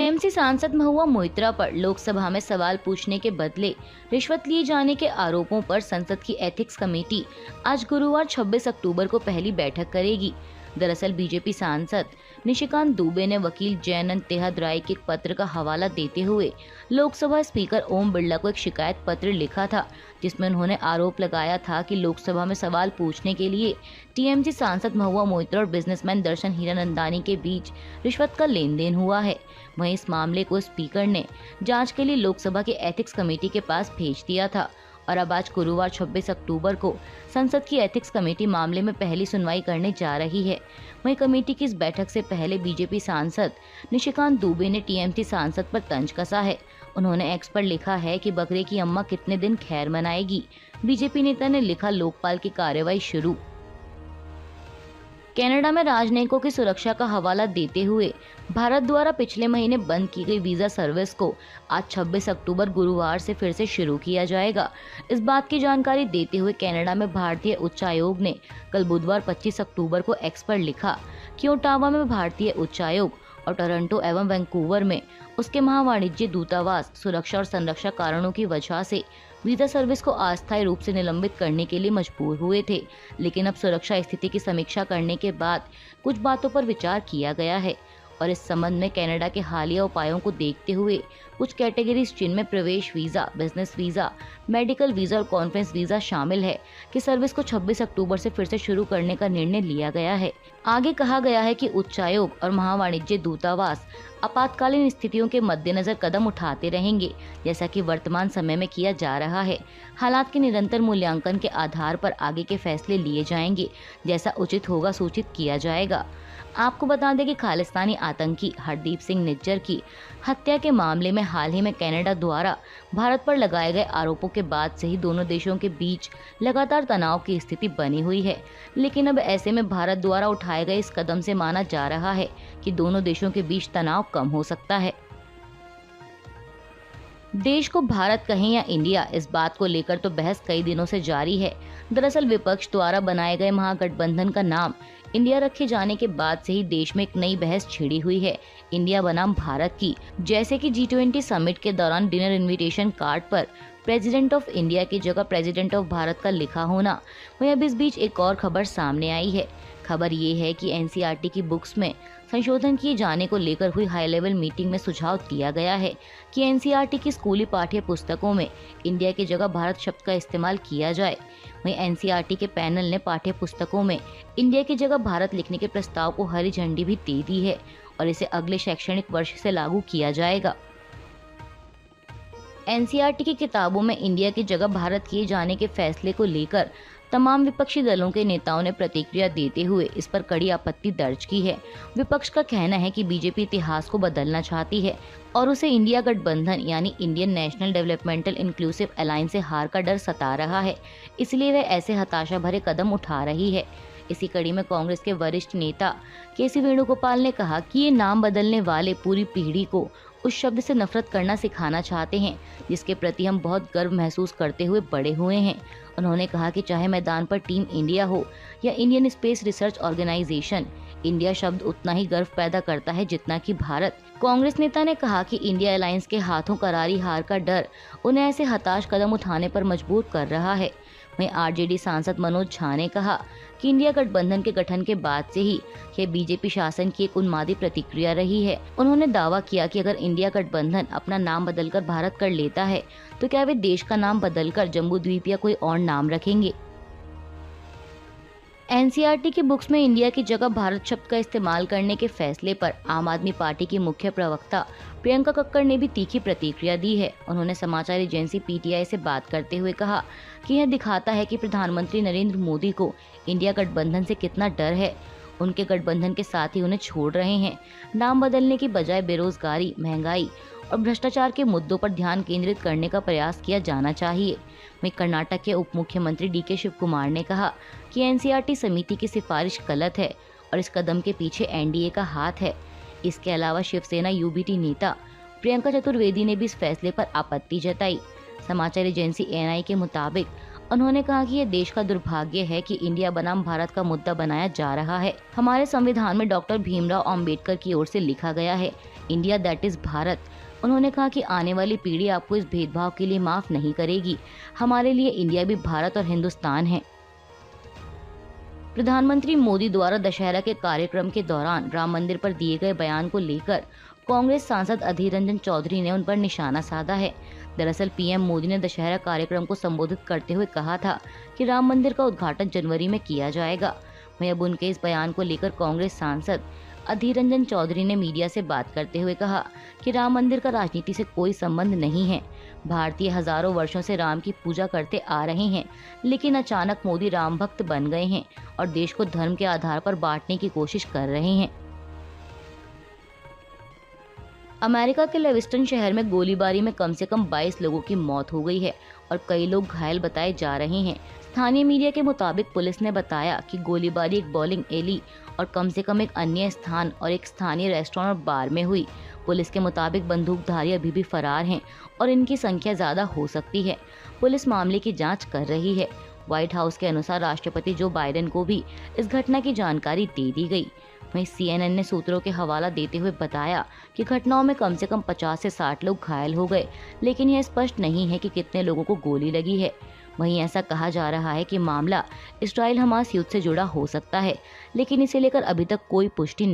TMC सांसद महुआ मोइत्रा पर लोकसभा में सवाल पूछने के बदले रिश्वत लिए जाने के आरोपों पर संसद की एथिक्स कमेटी आज गुरुवार 26 अक्टूबर को पहली बैठक करेगी। दरअसल बीजेपी सांसद निशिकांत दुबे ने वकील जयनंद तेहदराय के एक पत्र का हवाला देते हुए लोकसभा स्पीकर ओम बिरला को एक शिकायत पत्र लिखा था, जिसमें उन्होंने आरोप लगाया था कि लोकसभा में सवाल पूछने के लिए टीएमसी सांसद महुआ मोइत्रा और बिजनेसमैन दर्शन हीरानंदानी के बीच रिश्वत का लेन देन हुआ है। वहीं इस मामले को स्पीकर ने जांच के लिए लोकसभा की एथिक्स कमेटी के पास भेज दिया था और अब आज गुरुवार 26 अक्टूबर को संसद की एथिक्स कमेटी मामले में पहली सुनवाई करने जा रही है। वहीं कमेटी की इस बैठक से पहले बीजेपी सांसद निशिकांत दुबे ने टीएमसी सांसद पर तंज कसा है। उन्होंने एक्स पर लिखा है कि बकरे की अम्मा कितने दिन खैर मनाएगी। बीजेपी नेता ने लिखा, लोकपाल की कार्रवाई शुरू। कनाडा में राजनयिकों की सुरक्षा का हवाला देते हुए भारत द्वारा पिछले महीने बंद की गई वीजा सर्विस को आज 26 अक्टूबर गुरुवार से फिर से शुरू किया जाएगा। इस बात की जानकारी देते हुए कनाडा में भारतीय उच्चायोग ने कल बुधवार 25 अक्टूबर को एक्स पर लिखा कि ओटावा में भारतीय उच्चायोग और टोरंटो एवं वैंकूवर में उसके महावाणिज्य दूतावास सुरक्षा और संरक्षा कारणों की वजह से वीजा सर्विस को अस्थायी रूप से निलंबित करने के लिए मजबूर हुए थे, लेकिन अब सुरक्षा स्थिति की समीक्षा करने के बाद कुछ बातों पर विचार किया गया है और इस संबंध में कनाडा के हालिया उपायों को देखते हुए कुछ कैटेगरीज जिनमें प्रवेश visa, business visa, medical visa और कॉन्फ्रेंस वीजा शामिल है कि सर्विस को 26 अक्टूबर से फिर से शुरू करने का निर्णय लिया गया है। आगे कहा गया है कि उच्चायोग और महावाणिज्य दूतावास आपातकालीन स्थितियों के मद्देनजर कदम उठाते रहेंगे, जैसा कि वर्तमान समय में किया जा रहा है। हालात के निरंतर मूल्यांकन के आधार पर आगे के फैसले लिए जाएंगे, जैसा उचित होगा सूचित किया जाएगा। आपको बता दें कि खालिस्तानी आतंकी हरदीप सिंह निज्जर की हत्या के मामले में हाल ही में कनाडा द्वारा भारत पर लगाए गए आरोपों के बाद से ही दोनों देशों के बीच लगातार तनाव की स्थिति बनी हुई है। लेकिन अब ऐसे में भारत द्वारा उठाए गए इस कदम से माना जा रहा है कि दोनों देशों के बीच तनाव कम हो सकता है। देश को भारत कहें या इंडिया, इस बात को लेकर तो बहस कई दिनों से जारी है। दरअसल विपक्ष द्वारा बनाए गए महागठबंधन का नाम इंडिया रखे जाने के बाद से ही देश में एक नई बहस छिड़ी हुई है इंडिया बनाम भारत की। जैसे कि G20 समिट के दौरान डिनर इनविटेशन कार्ड पर प्रेसिडेंट ऑफ इंडिया की जगह प्रेसिडेंट ऑफ भारत का लिखा होना। वहीं अब इस बीच एक और खबर सामने आई है। खबर ये है कि एनसीईआरटी की बुक्स में संशोधन किए जाने को लेकर हुई हाई लेवल मीटिंग में सुझाव दिया गया है कि एनसीईआरटी की स्कूली पाठ्य पुस्तकों में इंडिया की जगह भारत शब्द का इस्तेमाल किया जाए। वहीं एनसीईआरटी के पैनल ने पाठ्य पुस्तकों में इंडिया की जगह भारत लिखने के प्रस्ताव को हरी झंडी भी दे दी है और इसे अगले शैक्षणिक वर्ष से लागू किया जाएगा। एनसीईआरटी की किताबों में इंडिया की जगह भारत किए जाने के फैसले को लेकर तमाम विपक्षी दलों के नेताओं ने प्रतिक्रिया देते हुए इस पर कड़ी आपत्ति दर्ज की है। विपक्ष का कहना है कि बीजेपी इतिहास को बदलना चाहती है और उसे इंडिया गठबंधन यानी Indian national developmental inclusive alliance से हार का डर सता रहा है, इसलिए वह ऐसे हताशा भरे कदम उठा रही है। इसी कड़ी में कांग्रेस के वरिष्ठ नेता केसी वेणुगोपाल ने कहा कि ये नाम बदलने वाले पूरी पीढ़ी को उस शब्द से नफरत करना सिखाना चाहते हैं जिसके प्रति हम बहुत गर्व महसूस करते हुए बड़े हुए हैं। उन्होंने कहा कि चाहे मैदान पर टीम इंडिया हो या Indian space research organisation, India शब्द उतना ही गर्व पैदा करता है जितना कि भारत। कांग्रेस नेता ने कहा कि इंडिया अलायंस के हाथों करारी हार का डर उन्हें ऐसे हताश कदम उठाने पर मजबूर कर रहा है। वहीं आरजेडी सांसद मनोज झा ने कहा कि इंडिया गठबंधन के गठन के बाद से ही यह बीजेपी शासन की एक उन्मादी प्रतिक्रिया रही है। उन्होंने दावा किया कि अगर इंडिया गठबंधन अपना नाम बदलकर भारत कर लेता है तो क्या वे देश का नाम बदलकर जम्बू द्वीप या कोई और नाम रखेंगे। एनसीईआरटी की बुक्स में इंडिया की जगह भारत शब्द का इस्तेमाल करने के फैसले पर आम आदमी पार्टी की मुख्य प्रवक्ता प्रियंका कक्कड़ ने भी तीखी प्रतिक्रिया दी है। उन्होंने समाचार एजेंसी पीटीआई से बात करते हुए कहा कि यह दिखाता है कि प्रधानमंत्री नरेंद्र मोदी को इंडिया गठबंधन से कितना डर है। उनके गठबंधन के साथ ही उन्हें छोड़ रहे हैं। नाम बदलने की बजाय बेरोजगारी, महंगाई और भ्रष्टाचार के मुद्दों पर ध्यान केंद्रित करने का प्रयास किया जाना चाहिए। वहीं कर्नाटक के उप मुख्यमंत्री डीके शिव कुमार ने कहा कि एनसीईआरटी समिति की सिफारिश गलत है और इस कदम के पीछे एनडीए का हाथ है। इसके अलावा शिवसेना यूबीटी नेता प्रियंका चतुर्वेदी ने भी इस फैसले पर आपत्ति जताई। समाचार एजेंसी एएनआई के मुताबिक उन्होंने कहा कि यह देश का दुर्भाग्य है कि इंडिया बनाम भारत का मुद्दा बनाया जा रहा है। हमारे संविधान में डॉक्टर भीमराव अंबेडकर की ओर से लिखा गया है इंडिया दैट इज भारत। उन्होंने कहा कि आने वाली पीढ़ी आपको इस भेदभाव के लिए माफ नहीं करेगी। हमारे लिए इंडिया भी भारत और हिंदुस्तान है। प्रधानमंत्री मोदी द्वारा दशहरा के कार्यक्रम के दौरान राम मंदिर पर दिए गए बयान को लेकर कांग्रेस सांसद अधीर रंजन चौधरी ने उन पर निशाना साधा है। दरअसल पीएम मोदी ने दशहरा कार्यक्रम को संबोधित करते हुए कहा था कि राम मंदिर का उद्घाटन जनवरी में किया जाएगा। वहीं अब उनके इस बयान को लेकर कांग्रेस सांसद अधीर रंजन चौधरी ने मीडिया से बात करते हुए कहा कि राम मंदिर का राजनीति से कोई संबंध नहीं है। भारतीय हजारों वर्षों से राम की पूजा करते आ रहे हैं, लेकिन अचानक मोदी राम भक्त बन गए हैं और देश को धर्म के आधार पर बांटने की कोशिश कर रहे हैं। अमेरिका के लेविस्टन शहर में गोलीबारी में कम से कम 22 लोगों की मौत हो गई है और कई लोग घायल बताए जा रहे हैं। स्थानीय मीडिया के मुताबिक पुलिस ने बताया कि गोलीबारी एक बॉलिंग एली और कम से कम एक अन्य स्थान और एक स्थानीय रेस्टोरेंट और बार में हुई। पुलिस के मुताबिक बंदूकधारी अभी भी फरार हैं और इनकी संख्या ज्यादा हो सकती है। पुलिस मामले की जांच कर रही है। व्हाइट हाउस के अनुसार राष्ट्रपति जो बाइडेन को भी इस घटना की जानकारी दे दी गई। वहीं CNN ने सूत्रों के हवाला देते हुए बताया कि घटनाओं में कम से कम 50 से 60 लोग घायल हो गए, लेकिन यह स्पष्ट नहीं है कि कितने लोगों को गोली लगी है। वहीं ऐसा कहा जा रहा है कि मामला इस्राइल हमास युद्ध से जुड़ा हो सकता है, लेकिन इसे लेकर अभी तक कोई पुष्टि